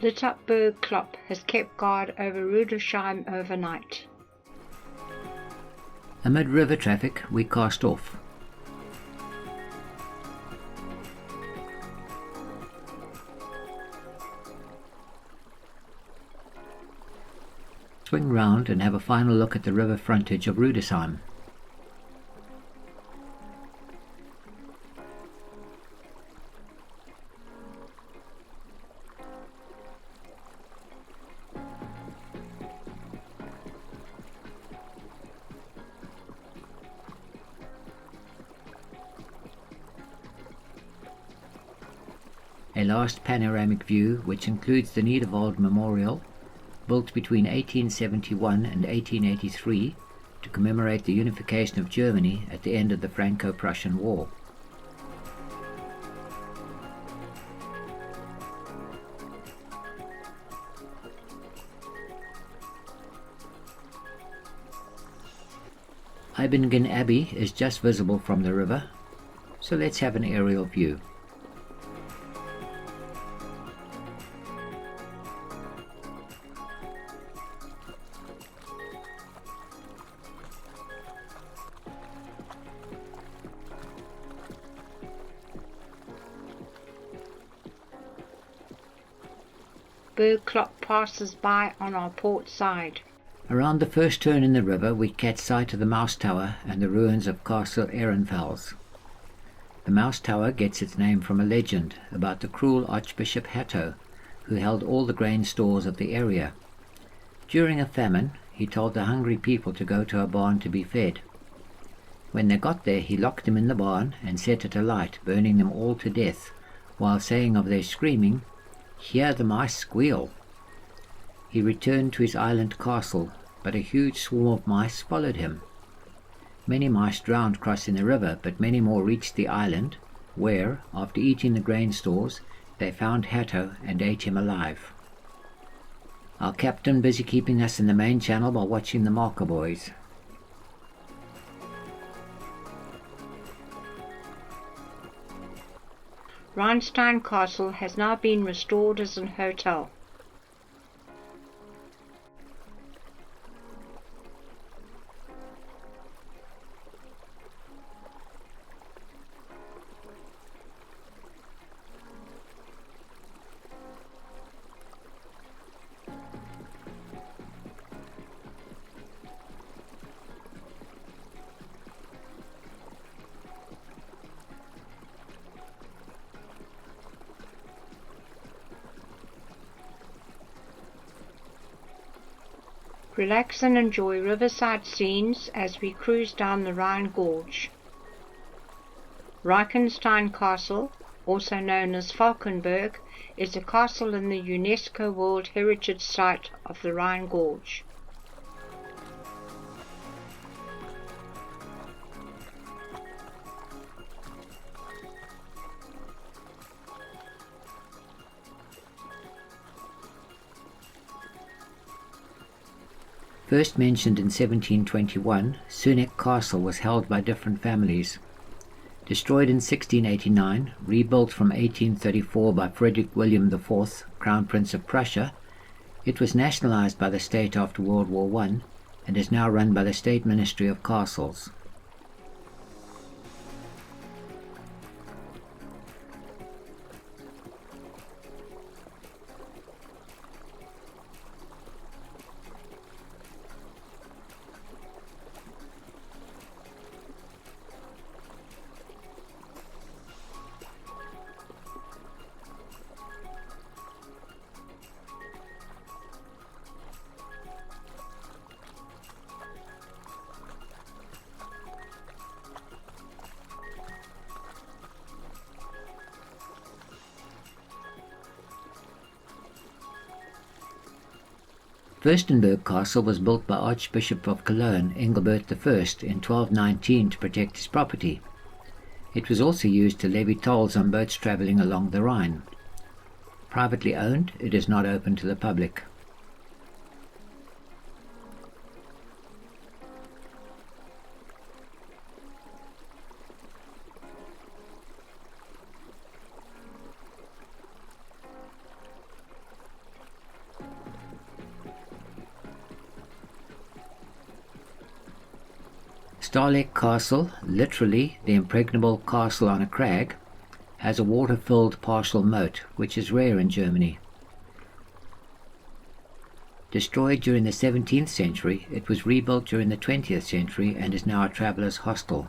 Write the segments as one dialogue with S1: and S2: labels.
S1: Lit up Berg Klopp has kept guard over Rudolfsheim overnight.
S2: Amid river traffic, we cast off. Swing round and have a final look at the river frontage of Rudolfsheim. A last panoramic view, which includes the Niederwald Memorial, built between 1871 and 1883 to commemorate the unification of Germany at the end of the Franco-Prussian War. Eibingen Abbey is just visible from the river, so let's have an aerial view.
S1: Berg Klopp passes by on our port side.
S2: Around the first turn in the river we catch sight of the Mouse Tower and the ruins of Castle Ehrenfels. The Mouse Tower gets its name from a legend about the cruel Archbishop Hatto, who held all the grain stores of the area. During a famine, he told the hungry people to go to a barn to be fed. When they got there, he locked them in the barn and set it alight, burning them all to death, while saying of their screaming, "Hear the mice squeal." He returned to his island castle, but a huge swarm of mice followed him. Many mice drowned crossing the river, but many more reached the island, where, after eating the grain stores, they found Hatto and ate him alive. Our captain busy keeping us in the main channel while watching the marker buoys.
S1: Rheinstein Castle has now been restored as an hotel. Relax and enjoy riverside scenes as we cruise down the Rhine Gorge. Reichenstein Castle, also known as Falkenberg, is a castle in the UNESCO World Heritage Site of the Rhine Gorge.
S2: First mentioned in 1721, Sunek Castle was held by different families. Destroyed in 1689, rebuilt from 1834 by Frederick William IV, Crown Prince of Prussia, it was nationalized by the state after World War I and is now run by the State Ministry of Castles. Fürstenberg Castle was built by Archbishop of Cologne Engelbert I in 1219 to protect his property. It was also used to levy tolls on boats travelling along the Rhine. Privately owned, it is not open to the public. Starleck Castle, literally the impregnable castle on a crag, has a water-filled partial moat, which is rare in Germany. Destroyed during the 17th century, it was rebuilt during the 20th century and is now a traveller's hostel.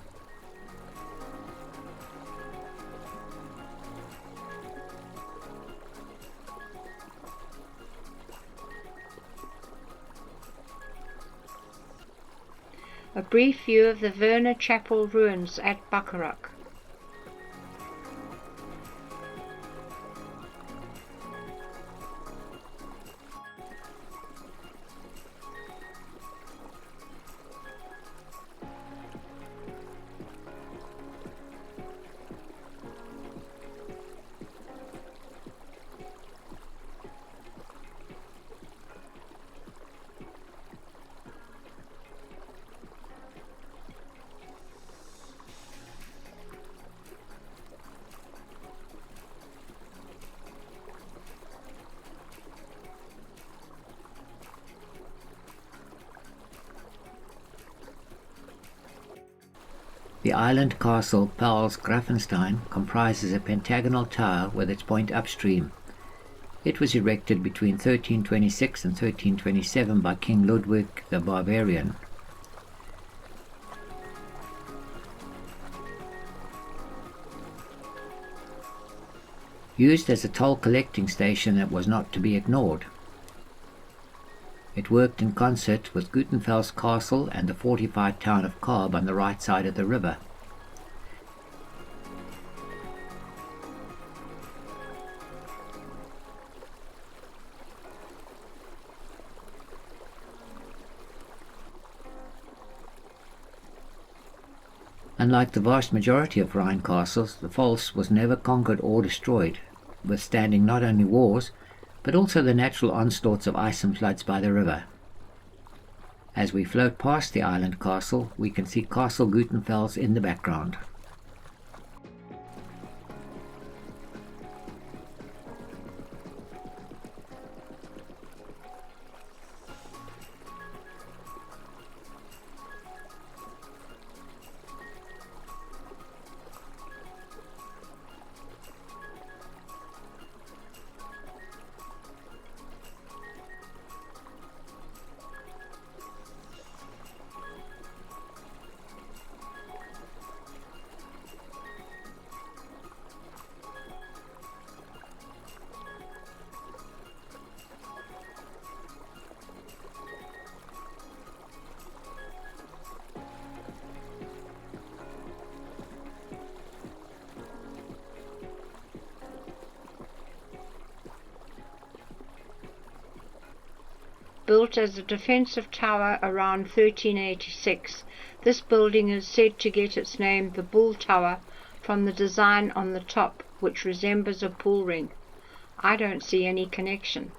S1: A brief view of the Werner Chapel ruins at Bacharach.
S2: The island castle Pauls Grafenstein comprises a pentagonal tower with its point upstream. It was erected between 1326 and 1327 by King Ludwig the Barbarian. Used as a toll collecting station that was not to be ignored. It worked in concert with Gutenfels Castle and the fortified town of Karb on the right side of the river. Unlike the vast majority of Rhine castles, the Pfalz was never conquered or destroyed, withstanding not only wars, but also the natural onslaughts of ice and floods by the river. As we float past the island castle, we can see Castle Gutenfels in the background.
S1: Built as a defensive tower around 1386, this building is said to get its name, the Bull Tower, from the design on the top, which resembles a bull ring. I don't see any connection.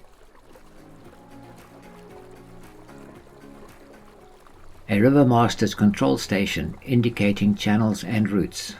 S2: A river master's control station indicating channels and routes.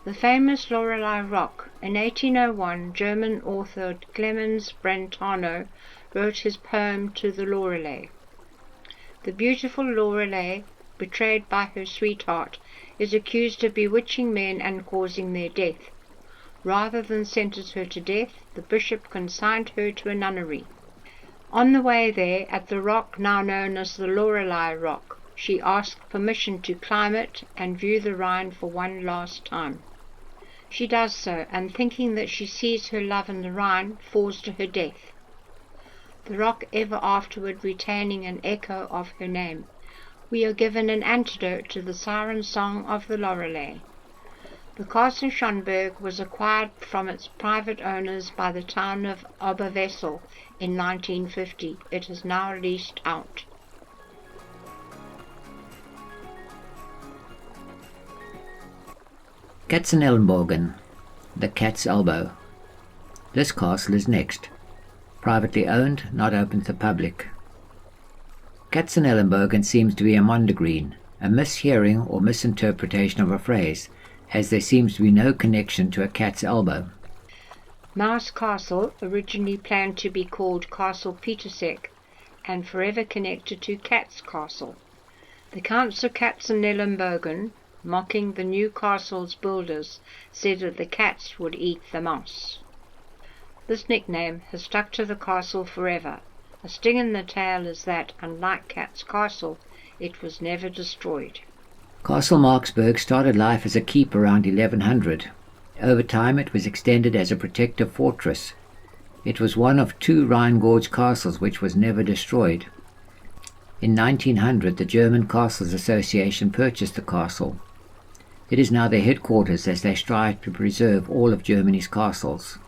S1: The famous Lorelei Rock. In 1801, German author Clemens Brentano wrote his poem To the Lorelei. The beautiful Lorelei, betrayed by her sweetheart, is accused of bewitching men and causing their death. Rather than sentence her to death, the bishop consigned her to a nunnery. On the way there, at the rock now known as the Lorelei Rock, she asked permission to climb it and view the Rhine for one last time. She does so, and thinking that she sees her love in the Rhine, falls to her death, the rock ever afterward retaining an echo of her name. We are given an antidote to the siren song of the Lorelei. The castle Schönberg was acquired from its private owners by the town of Oberwesel in 1950. It is now leased out.
S2: Katzenelnbogen, the Cat's Elbow. This castle is next. Privately owned, not open to the public. Katzenelnbogen seems to be a mondegreen, a mishearing or misinterpretation of a phrase, as there seems to be no connection to a cat's elbow.
S1: Mouse Castle, originally planned to be called Castle Pietersek, and forever connected to Cat's Castle. The Counts of Katzenelnbogen, mocking the new castle's builders, said that the cats would eat the mouse. This nickname has stuck to the castle forever. A sting in the tail is that, unlike Cat's Castle, it was never destroyed.
S2: Castle Marksburg started life as a keep around 1100. Over time it was extended as a protective fortress. It was one of 2 Rhine Gorge castles which was never destroyed. In 1900 the German Castles Association purchased the castle. It is now their headquarters as they strive to preserve all of Germany's castles.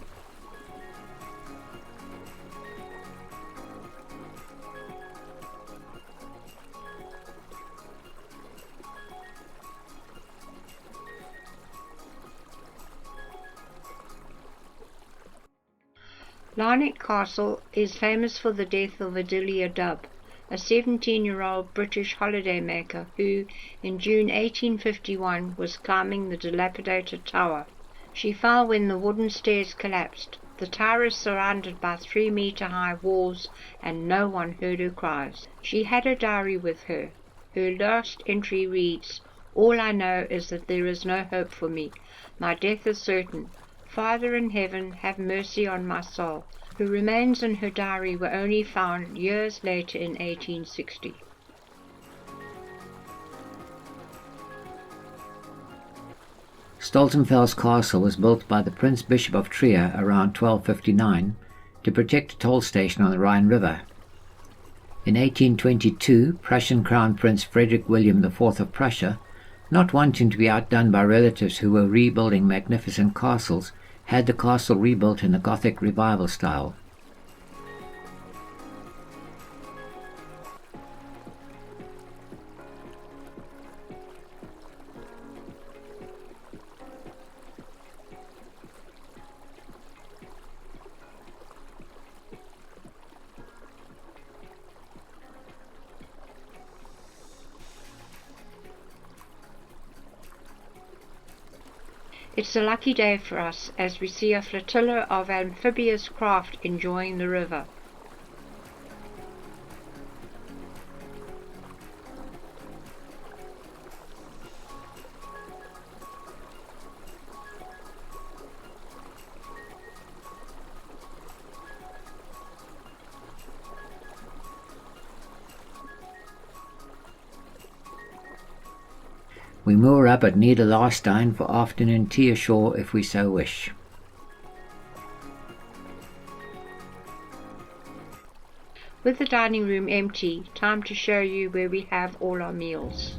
S1: Larnac Castle is famous for the death of Adelia Dubb, a 17-year-old British holidaymaker who, in June 1851, was climbing the dilapidated tower. She fell when the wooden stairs collapsed. The tower is surrounded by 3-meter-high walls, and no one heard her cries. She had a diary with her. Her last entry reads, "All I know is that there is no hope for me. My death is certain. Father in heaven, have mercy on my soul." Her remains in her diary were only found years later in 1860.
S2: Stoltenfels Castle was built by the Prince Bishop of Trier around 1259 to protect a toll station on the Rhine River. In 1822, Prussian Crown Prince Frederick William IV of Prussia, not wanting to be outdone by relatives who were rebuilding magnificent castles, had the castle rebuilt in the Gothic Revival style.
S1: It's a lucky day for us as we see a flotilla of amphibious craft enjoying the river.
S2: We moor up at Niederlarstein for afternoon tea ashore if we so wish.
S1: With the dining room empty, time to show you where we have all our meals.